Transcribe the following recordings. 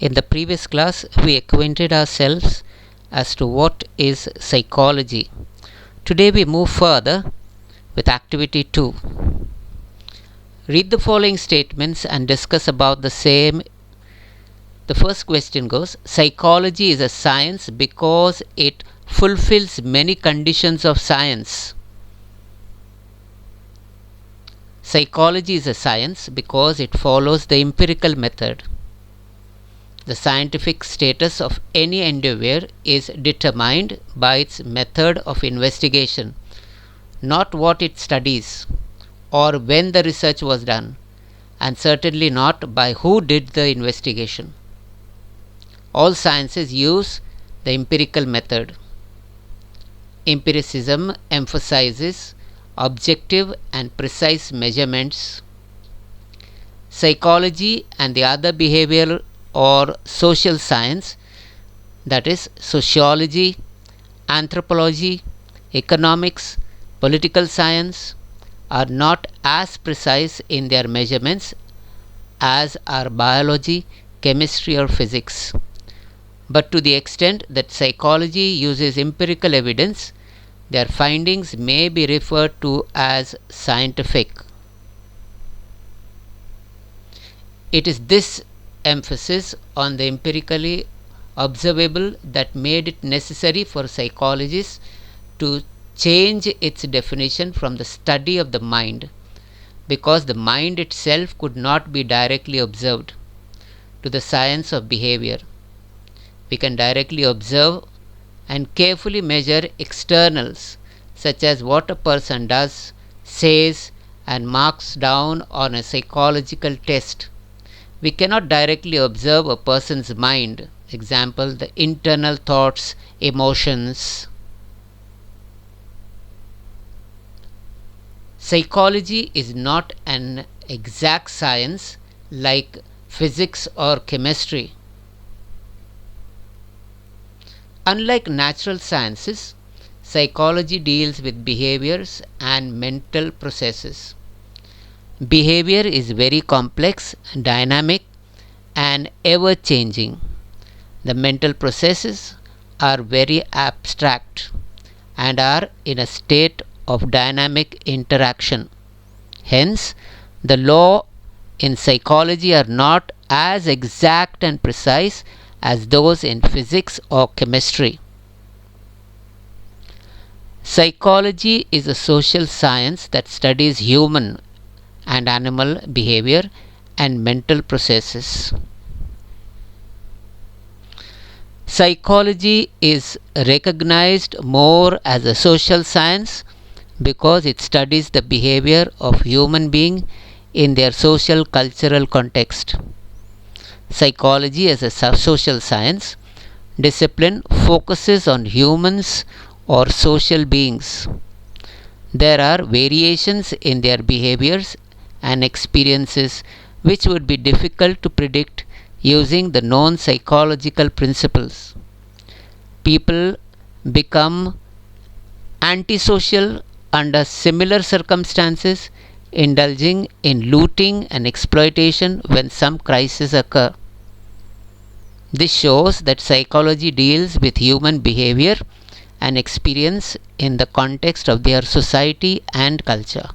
In the previous class, we acquainted ourselves as to what is psychology. Today we move further with activity 2. Read the following statements and discuss about the same. The first question goes, psychology is a science because it fulfills many conditions of science. Psychology is a science because it follows the empirical method. The scientific status of any endeavor is determined by its method of investigation, not what it studies or when the research was done, and certainly not by who did the investigation. All sciences use the empirical method. Empiricism emphasizes objective and precise measurements. Psychology and the other behavioral or social science, that is sociology, anthropology, economics, political science, are not as precise in their measurements as are biology, chemistry or physics. But to the extent that psychology uses empirical evidence, their findings may be referred to as scientific. It is this emphasis on the empirically observable that made it necessary for psychologists to change its definition from the study of the mind, because the mind itself could not be directly observed, to the science of behavior. We can directly observe and carefully measure externals such as what a person does, says and marks down on a psychological test. We cannot directly observe a person's mind, example the internal thoughts, emotions. Psychology is not an exact science like physics or chemistry. Unlike natural sciences, psychology deals with behaviors and mental processes. Behavior is very complex, dynamic, and ever changing. The mental processes are very abstract and are in a state of dynamic interaction. Hence, the laws in psychology are not as exact and precise as those in physics or chemistry. Psychology is a social science that studies human and animal behavior and mental processes. Psychology is recognized more as a social science because it studies the behavior of human beings in their social cultural context. Psychology as a social science discipline focuses on humans or social beings. There are variations in their behaviors and experiences which would be difficult to predict using the known psychological principles. People become antisocial under similar circumstances, indulging in looting and exploitation when some crises occur. This shows that psychology deals with human behavior and experience in the context of their society and culture.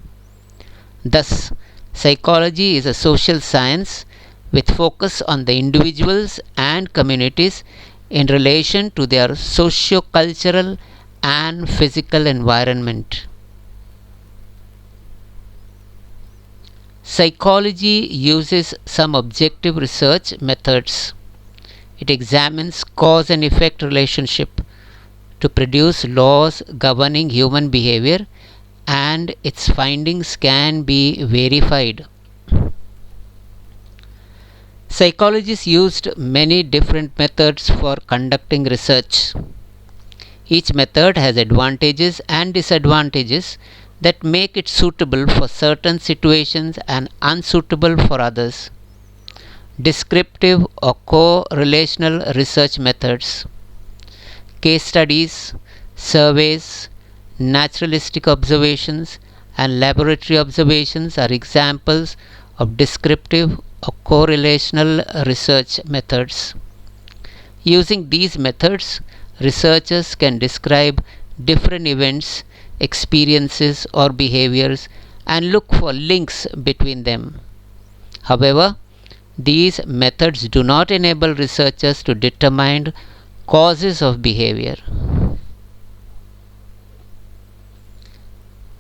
Thus, psychology is a social science with focus on the individuals and communities in relation to their socio-cultural and physical environment. Psychology uses some objective research methods. It examines cause and effect relationship to produce laws governing human behavior, and its findings can be verified. Psychologists used many different methods for conducting research. Each method has advantages and disadvantages that make it suitable for certain situations and unsuitable for others. Descriptive or correlational research methods. Case studies, surveys, naturalistic observations, and laboratory observations are examples of descriptive or correlational research methods. Using these methods, researchers can describe different events, experiences, or behaviors and look for links between them. However, these methods do not enable researchers to determine causes of behavior.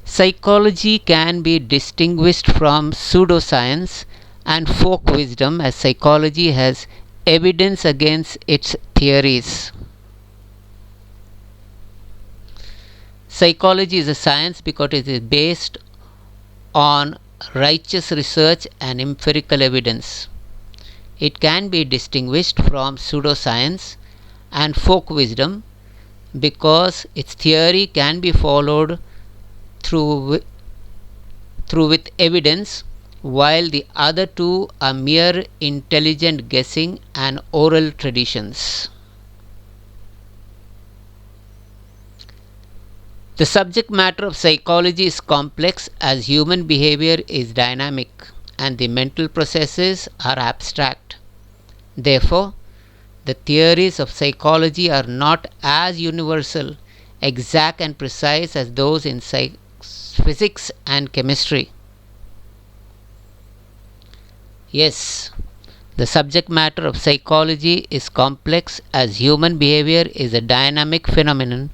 Psychology can be distinguished from pseudoscience and folk wisdom as psychology has evidence against its theories. Psychology is a science because it is based on righteous research and empirical evidence. It can be distinguished from pseudoscience and folk wisdom because its theory can be followed through with evidence, while the other two are mere intelligent guessing and oral traditions. The subject matter of psychology is complex as human behavior is dynamic and the mental processes are abstract. Therefore, the theories of psychology are not as universal, exact, and precise as those in physics and chemistry. Yes, the subject matter of psychology is complex as human behavior is a dynamic phenomenon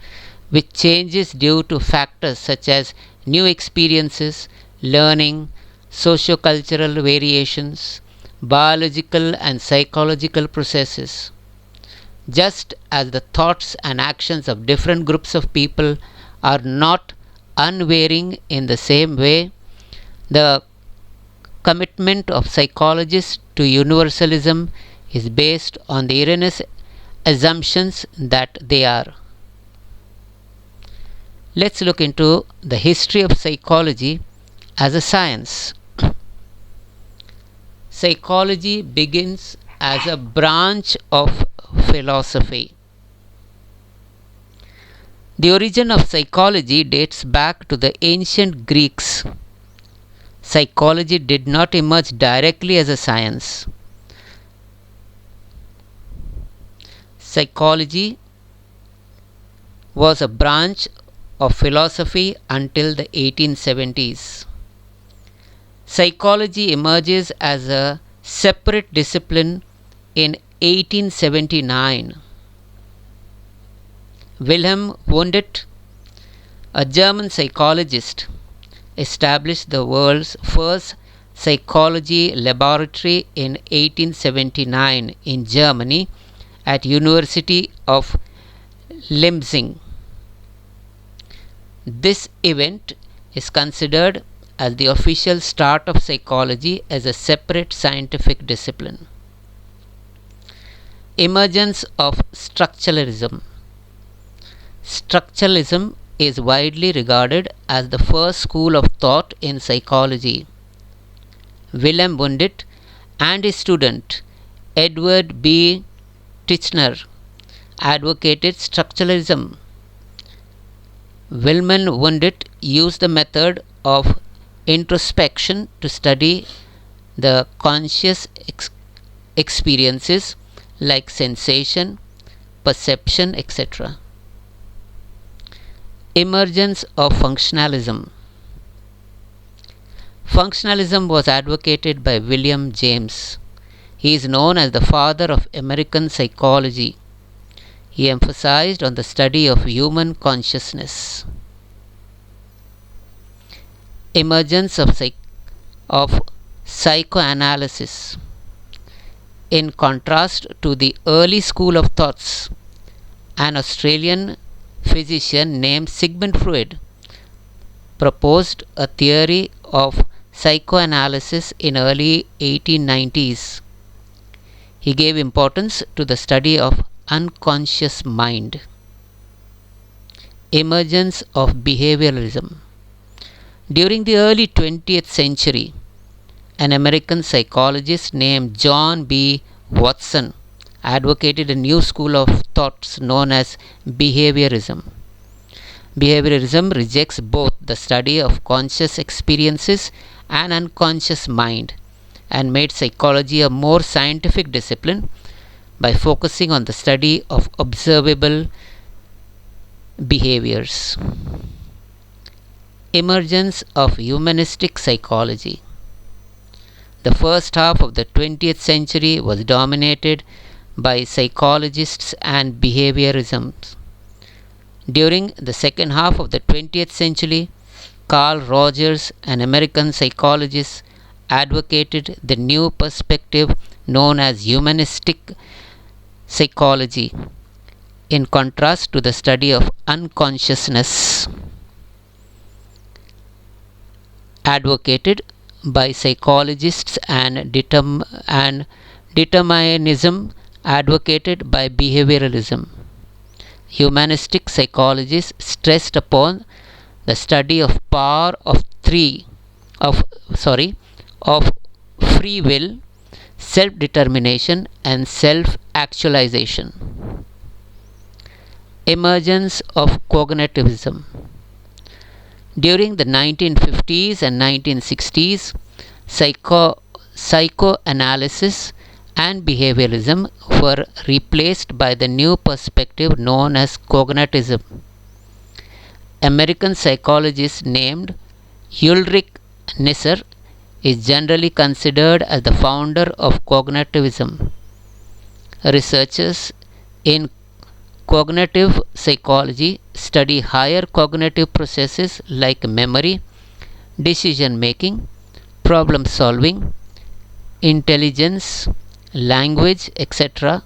which changes due to factors such as new experiences, learning, sociocultural variations, biological and psychological processes. Just as the thoughts and actions of different groups of people are not unvarying in the same way, the commitment of psychologists to universalism is based on the erroneous assumptions that they are. Let's look into the history of psychology as a science. Psychology begins as a branch of philosophy. The origin of psychology dates back to the ancient Greeks. Psychology did not emerge directly as a science. Psychology was a branch of philosophy until the 1870s. Psychology emerges as a separate discipline in 1879. Wilhelm Wundt, a German psychologist, established the world's first psychology laboratory in 1879 in Germany at University of Leipzig. This event is considered as the official start of psychology as a separate scientific discipline. Emergence of structuralism. Structuralism is widely regarded as the first school of thought in psychology. Wilhelm Wundt and his student Edward B. Titchener advocated structuralism. Wilhelm Wundt used the method of introspection to study the conscious experiences like sensation, perception, etc. Emergence of functionalism. Functionalism was advocated by William James. He is known as the father of American psychology. He emphasized on the study of human consciousness. Emergence of psychoanalysis. In contrast to the early school of thoughts, an Australian physician named Sigmund Freud proposed a theory of psychoanalysis in early 1890s. He gave importance to the study of unconscious mind. Emergence of behavioralism. During the early 20th century, an American psychologist named John B. Watson advocated a new school of thoughts known as behaviorism. Behaviorism rejects both the study of conscious experiences and unconscious mind and made psychology a more scientific discipline by focusing on the study of observable behaviors. Emergence of humanistic psychology. The first half of the 20th century was dominated by psychologists and behaviorism. During the second half of the 20th century, Carl Rogers, an American psychologist, advocated the new perspective known as humanistic psychology, in contrast to the study of unconsciousness advocated by psychologists and determinism advocated by behavioralism. Humanistic psychologists stressed upon the study of power of of free will, self-determination and self-actualization. Emergence of cognitivism. During the 1950s and 1960s, psychoanalysis and behavioralism were replaced by the new perspective known as cognitivism. American psychologist named Ulrich Nisser is generally considered as the founder of cognitivism. Researchers in cognitive psychology study higher cognitive processes like memory, decision making, problem solving, intelligence, language, etc.,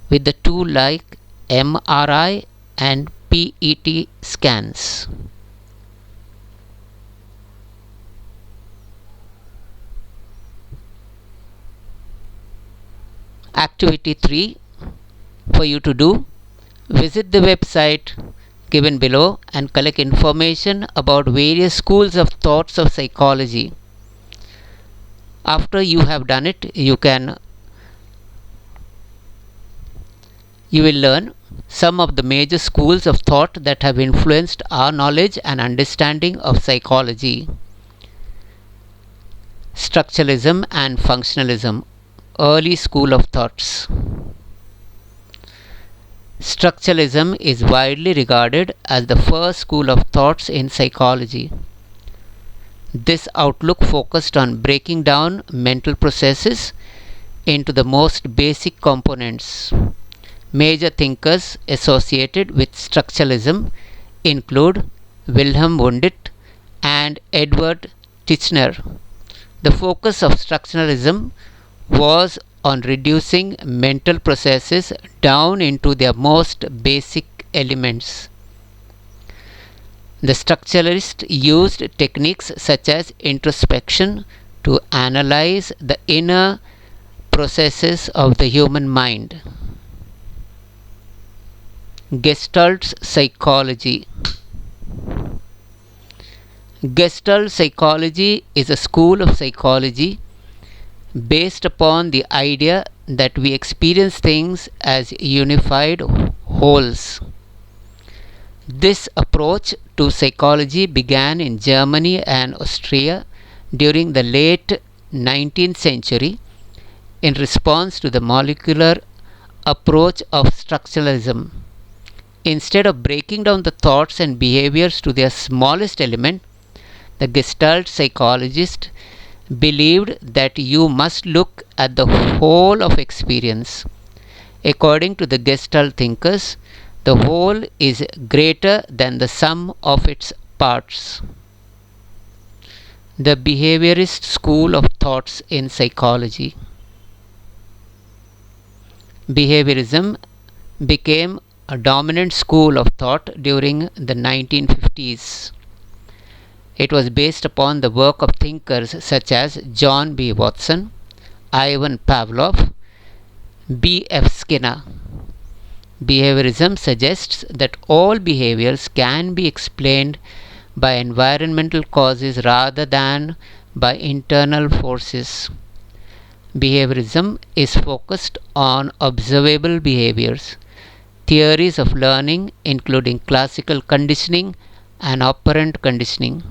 with the tools like MRI and PET scans. Activity 3 for you to do: visit the website given below and collect information about various schools of thoughts of psychology. After you have done it, you will learn some of the major schools of thought that have influenced our knowledge and understanding of psychology. Structuralism and functionalism, early school of thoughts. Structuralism is widely regarded as the first school of thoughts in psychology. This outlook focused on breaking down mental processes into the most basic components. Major thinkers associated with structuralism include Wilhelm Wundt and Edward Titchener. The focus of structuralism was on reducing mental processes down into their most basic elements. The structuralists used techniques such as introspection to analyze the inner processes of the human mind. Gestalt psychology. Gestalt psychology is a school of psychology based upon the idea that we experience things as unified wholes. This approach to psychology began in Germany and Austria during the late 19th century in response to the molecular approach of structuralism. Instead of breaking down the thoughts and behaviors to their smallest element, the Gestalt psychologist believed that you must look at the whole of experience. According to the Gestalt thinkers, the whole is greater than the sum of its parts. The behaviorist school of thoughts in psychology. Behaviorism became a dominant school of thought during the 1950s. It was based upon the work of thinkers such as John B. Watson, Ivan Pavlov, B. F. Skinner. Behaviorism suggests that all behaviors can be explained by environmental causes rather than by internal forces. Behaviorism is focused on observable behaviors. Theories of learning, including classical conditioning and operant conditioning,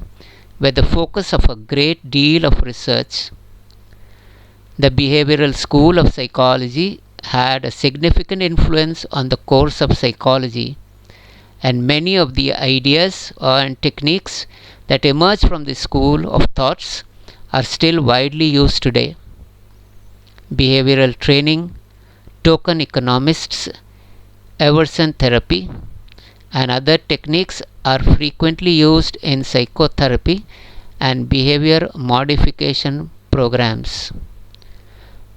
were the focus of a great deal of research. The behavioral school of psychology had a significant influence on the course of psychology, and many of the ideas and techniques that emerged from this school of thoughts are still widely used today. Behavioral training, token economists, aversion therapy, and other techniques are frequently used in psychotherapy and behavior modification programs.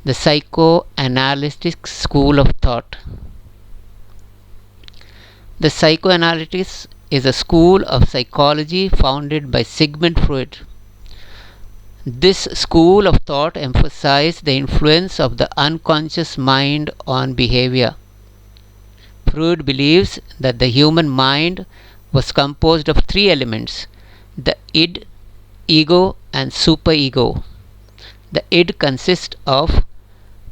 The psychoanalytic school of thought. The psychoanalysis is a school of psychology founded by Sigmund Freud. This school of thought emphasized the influence of the unconscious mind on behavior. Freud believes that the human mind was composed of three elements: the id, ego, and superego. The id consists of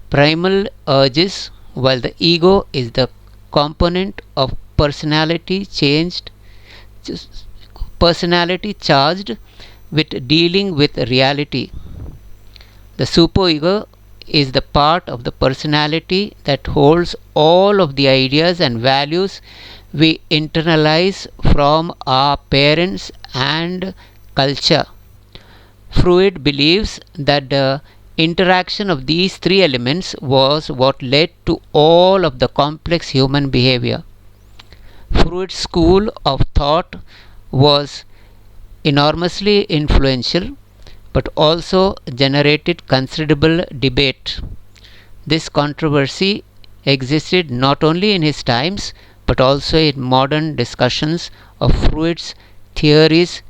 primal urges, while the ego is the component of personality charged with dealing with reality. The superego is the part of the personality that holds all of the ideas and values we internalize from our parents and culture. Freud believes that the interaction of these three elements was what led to all of the complex human behavior. Freud's school of thought was enormously influential but also generated considerable debate. This controversy existed not only in his times but also in modern discussions of Freud's theories.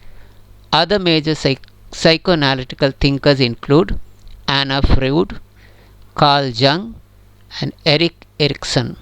Other major psychoanalytical thinkers include Anna Freud, Carl Jung, and Erik Erikson.